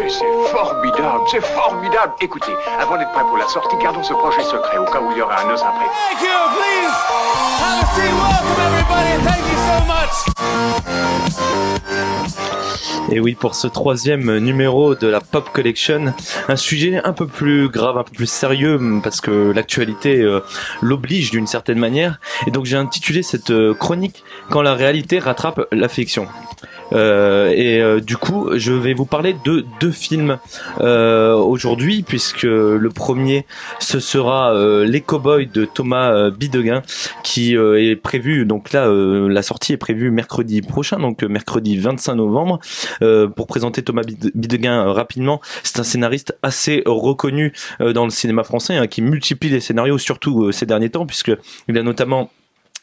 Mais c'est formidable, c'est formidable. Écoutez, avant d'être prêt pour la sortie, gardons ce projet secret au cas où il y aura un os après. Thank you, please. Have a seat. Welcome everybody. Thank you so much. Et oui, pour ce 3e numéro de la Pop Collection, un sujet un peu plus grave, un peu plus sérieux, parce que l'actualité l'oblige d'une certaine manière. Et donc j'ai intitulé cette chronique « Quand la réalité rattrape la fiction ». Du coup, je vais vous parler de 2 films aujourd'hui, puisque le premier, ce sera Les Cowboys de Thomas Bidegain, qui est prévu, donc là, la sortie est prévue mercredi prochain, donc mercredi 25 novembre. Pour présenter Thomas Bidegain rapidement, c'est un scénariste assez reconnu dans le cinéma français, hein, qui multiplie les scénarios, surtout ces derniers temps, puisque il a notamment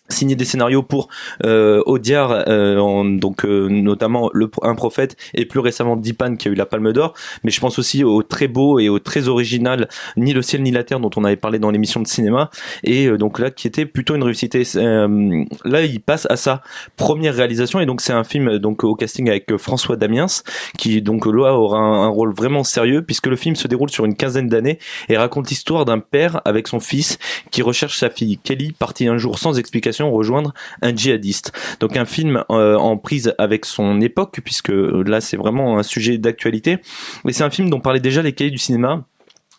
signé des scénarios pour Audiard, notamment Un prophète, et plus récemment Dipan qui a eu la Palme d'Or, mais je pense aussi au très beau et au très original Ni le ciel ni la terre dont on avait parlé dans l'émission de cinéma, et donc là qui était plutôt une réussite. Là il passe à sa première réalisation, et donc c'est un film donc au casting avec François Damiens, qui donc là aura un rôle vraiment sérieux, puisque le film se déroule sur une quinzaine d'années et raconte l'histoire d'un père avec son fils qui recherche sa fille Kelly, partie un jour sans explication rejoindre un djihadiste. Donc un film en prise avec son époque, puisque là c'est vraiment un sujet d'actualité, et c'est un film dont parlaient déjà les cahiers du cinéma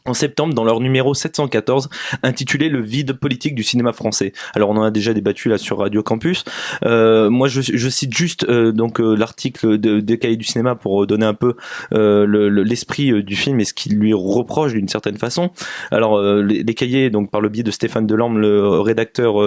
en septembre dans leur numéro 714 intitulé Le vide politique du cinéma français. Alors on en a déjà débattu là sur Radio Campus. Moi je cite juste l'article des cahiers du cinéma pour donner un peu l'esprit du film et ce qu'il lui reproche d'une certaine façon. Alors les cahiers, donc par le biais de Stéphane Delorme, le rédacteur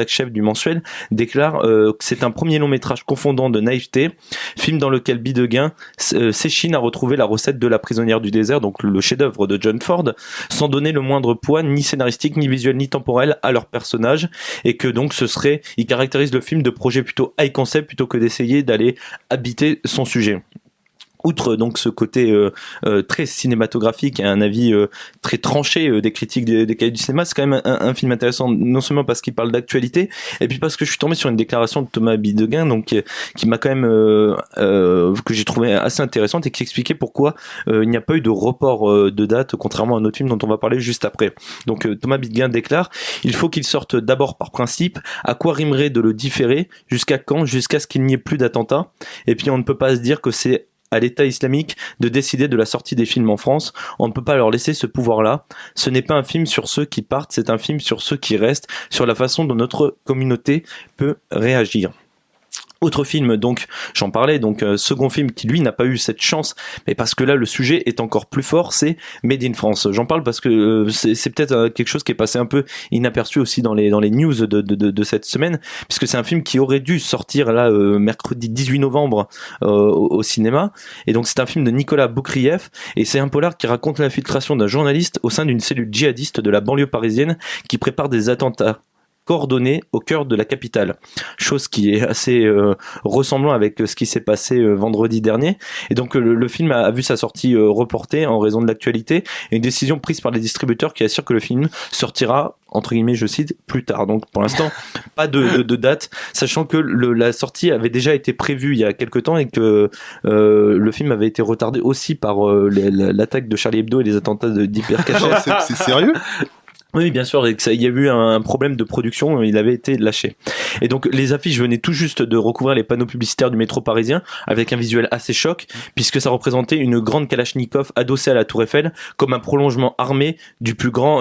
chef du mensuel, déclare que c'est un premier long métrage confondant de naïveté, film dans lequel Bidegain s'échine à retrouver la recette de La prisonnière du désert, donc le chef-d'œuvre de John Ford, sans donner le moindre poids ni scénaristique, ni visuel, ni temporel à leurs personnages, et que donc il caractérise le film de projet plutôt high concept plutôt que d'essayer d'aller habiter son sujet. Outre donc ce côté très cinématographique et un avis très tranché des critiques des cahiers du cinéma, c'est quand même un film intéressant, non seulement parce qu'il parle d'actualité, et puis parce que je suis tombé sur une déclaration de Thomas Bidegain, donc qui m'a quand même que j'ai trouvé assez intéressante et qui expliquait pourquoi il n'y a pas eu de report de date, contrairement à un autre film dont on va parler juste après. Donc Thomas Bidegain déclare: il faut qu'il sorte d'abord par principe. À quoi rimerait de le différer? Jusqu'à quand? Jusqu'à ce qu'il n'y ait plus d'attentats. Et puis on ne peut pas se dire que c'est à l'État islamique de décider de la sortie des films en France. On ne peut pas leur laisser ce pouvoir-là. Ce n'est pas un film sur ceux qui partent, c'est un film sur ceux qui restent, sur la façon dont notre communauté peut réagir. Autre film, donc j'en parlais, donc second film qui lui n'a pas eu cette chance, mais parce que là le sujet est encore plus fort, c'est Made in France. J'en parle parce que c'est peut-être quelque chose qui est passé un peu inaperçu aussi dans les news de cette semaine, puisque c'est un film qui aurait dû sortir là mercredi 18 novembre au cinéma, et donc c'est un film de Nicolas Boukrieff, et c'est un polar qui raconte l'infiltration d'un journaliste au sein d'une cellule djihadiste de la banlieue parisienne qui prépare des attentats coordonnée au cœur de la capitale, chose qui est assez ressemblant avec ce qui s'est passé vendredi dernier. Et donc le film a vu sa sortie reportée en raison de l'actualité, et une décision prise par les distributeurs qui assurent que le film sortira, entre guillemets, je cite, plus tard. Donc pour l'instant pas de date, sachant que la sortie avait déjà été prévue il y a quelques temps, et que le film avait été retardé aussi par l'attaque de Charlie Hebdo et les attentats d'Hyper Cacher. C'est sérieux? Oui, bien sûr, il y a eu un problème de production, il avait été lâché. Et donc les affiches venaient tout juste de recouvrir les panneaux publicitaires du métro parisien, avec un visuel assez choc, puisque ça représentait une grande Kalachnikov adossée à la Tour Eiffel, comme un prolongement armé du plus grand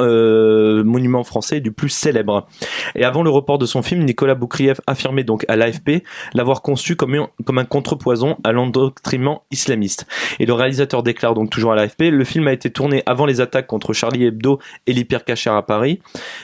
monument français, du plus célèbre. Et avant le report de son film, Nicolas Boukrieff affirmait donc à l'AFP l'avoir conçu comme un contrepoison à l'endoctrinement islamiste. Et le réalisateur déclare donc toujours à l'AFP: le film a été tourné avant les attaques contre Charlie Hebdo et l'Hyper Cacher à Paris,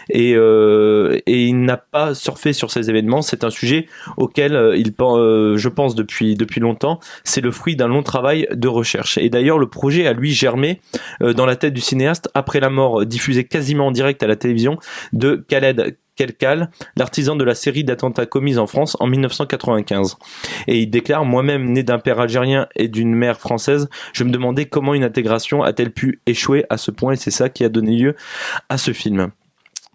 et il n'a pas surfé sur ces événements. C'est un sujet auquel je pense depuis longtemps. C'est le fruit d'un long travail de recherche, et d'ailleurs le projet a lui germé dans la tête du cinéaste après la mort diffusée quasiment en direct à la télévision de Khaled Kelkal, l'artisan de la série d'attentats commis en France en 1995. Et il déclare: moi-même né d'un père algérien et d'une mère française, je me demandais comment une intégration a-t-elle pu échouer à ce point, et c'est ça qui a donné lieu à ce film.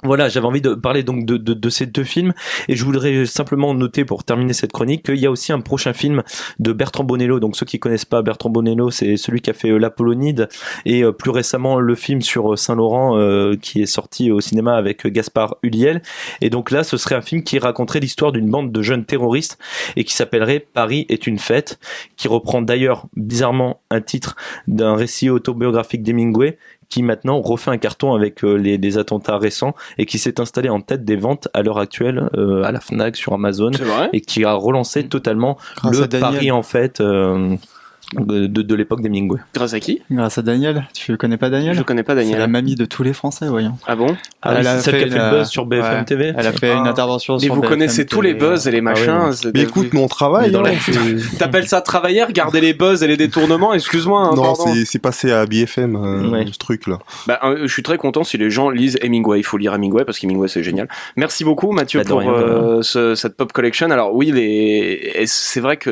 Voilà, j'avais envie de parler donc de ces deux films, et je voudrais simplement noter pour terminer cette chronique qu'il y a aussi un prochain film de Bertrand Bonello. Donc ceux qui connaissent pas Bertrand Bonello, c'est celui qui a fait l'Apollonide et plus récemment le film sur Saint-Laurent qui est sorti au cinéma avec Gaspard Ulliel. Et donc là, ce serait un film qui raconterait l'histoire d'une bande de jeunes terroristes et qui s'appellerait Paris est une fête, qui reprend d'ailleurs bizarrement un titre d'un récit autobiographique d'Hemingway, qui maintenant refait un carton avec les attentats récents et qui s'est installé en tête des ventes à l'heure actuelle à la Fnac, sur Amazon, C'est vrai. et qui a relancé totalement Grâce à le Daniel. Paris en fait de l'époque d'Hemingway. Grâce à qui? Grâce à Daniel. Tu connais pas Daniel? Je connais pas C'est la Daniel. mamie de tous les Français, voyons. Ah bon? Ah oui, Elle c'est a celle qui a fait fait le une, buzz sur BFM ouais. TV. Elle a fait une intervention Mais sur vous BFM connaissez tous TV. les buzz et les machins. ouais. c'est Mais des- écoute, mon travail, Dans hein, la- T'appelles ça travailler, regarder les buzz et les détournements? Excuse-moi, hein, non, pardon. c'est passé à BFM, Ouais. ce truc-là. Bah, je suis très content si les gens lisent Hemingway. Il faut lire Hemingway parce qu'Hemingway c'est génial. Merci beaucoup Mathieu Bah, de pour rien, de cette pop collection. Alors oui, et c'est vrai que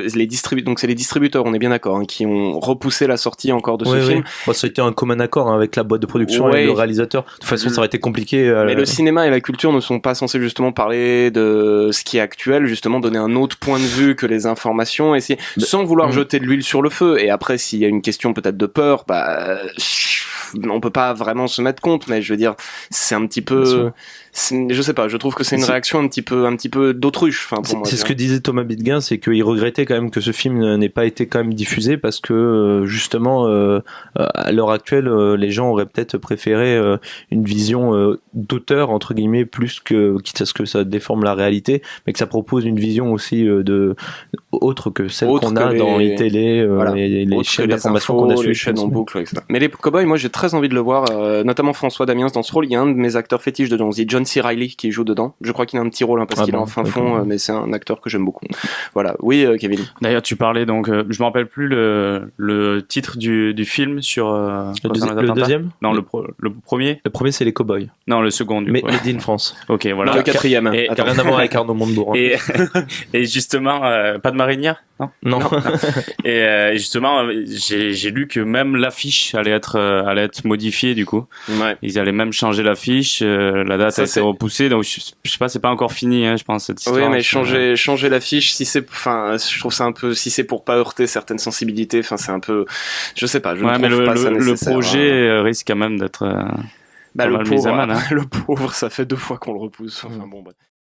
donc c'est les distributeurs, on est bien d'accord, hein, qui ont repoussé la sortie encore de ce Oui, film. oui. Bon, ça a été un commun accord hein, avec la boîte de production Ouais. et le réalisateur. De toute façon, ça aurait été compliqué. Mais le cinéma et la culture ne sont pas censés justement parler de ce qui est actuel, justement donner un autre point de vue que les informations, essayer, sans vouloir jeter de l'huile sur le feu. Et après, s'il y a une question peut-être de peur, bah, on peut pas vraiment se mettre contre, mais je veux dire, c'est un petit Bien peu, sûr. je sais pas, je trouve que c'est une réaction un petit peu d'autruche, enfin, pour moi. C'est tu ce vois. que disait Thomas Bidguin, c'est qu'il regrettait quand même que ce film n'ait pas été quand même diffusé parce que justement à l'heure actuelle les gens auraient peut-être préféré une vision d'auteur entre guillemets plus que quitte à ce que ça déforme la réalité, mais que ça propose une vision aussi de autre que celle Autre qu'on que a les- dans iTélé Voilà. et les Autre chaînes que les d'information infos, qu'on a les suivies. chaînes en boucle, etc. Mais les Cowboys, moi j'ai très envie de le voir, notamment François Damiens dans ce rôle. Il y a un de mes acteurs fétiches dedans, c'est John C. Reilly qui joue dedans. Je crois qu'il a un petit rôle hein, parce Ah qu'il est bon, en fin d'accord. fond, mais c'est un acteur que j'aime beaucoup. Voilà, oui Kevin. D'ailleurs, tu parlais donc, je me rappelle plus le titre du film sur concernant les Le attentats. deuxième Non, le premier. Le premier c'est les Cowboys, Non, le second. Du mais coup. Made in France. Ok, voilà. Le quatrième. Et- Qui a Attends. rien à voir avec Arnaud Montebourg. hein. Et, et justement, pas de marinière, non. Non. Et justement, j'ai lu que même l'affiche allait être modifiée du coup. Ouais. Ils allaient même changer l'affiche. La date Ça, a été c'est- repoussée, donc je sais pas, c'est pas encore fini, hein, je pense cette histoire. Oui, mais changer l'affiche, si c'est, enfin, je trouve ça un peu, si c'est pour pas heurter certaines sensibilités, enfin, c'est un peu, je sais pas, je Ouais, ne mais trouve pas ça le nécessaire, projet hein. risque quand même d'être. Bah, pas le mal mis à pauvre, mal, hein. le pauvre, ça fait 2 fois qu'on le repousse. Enfin, bon, bah.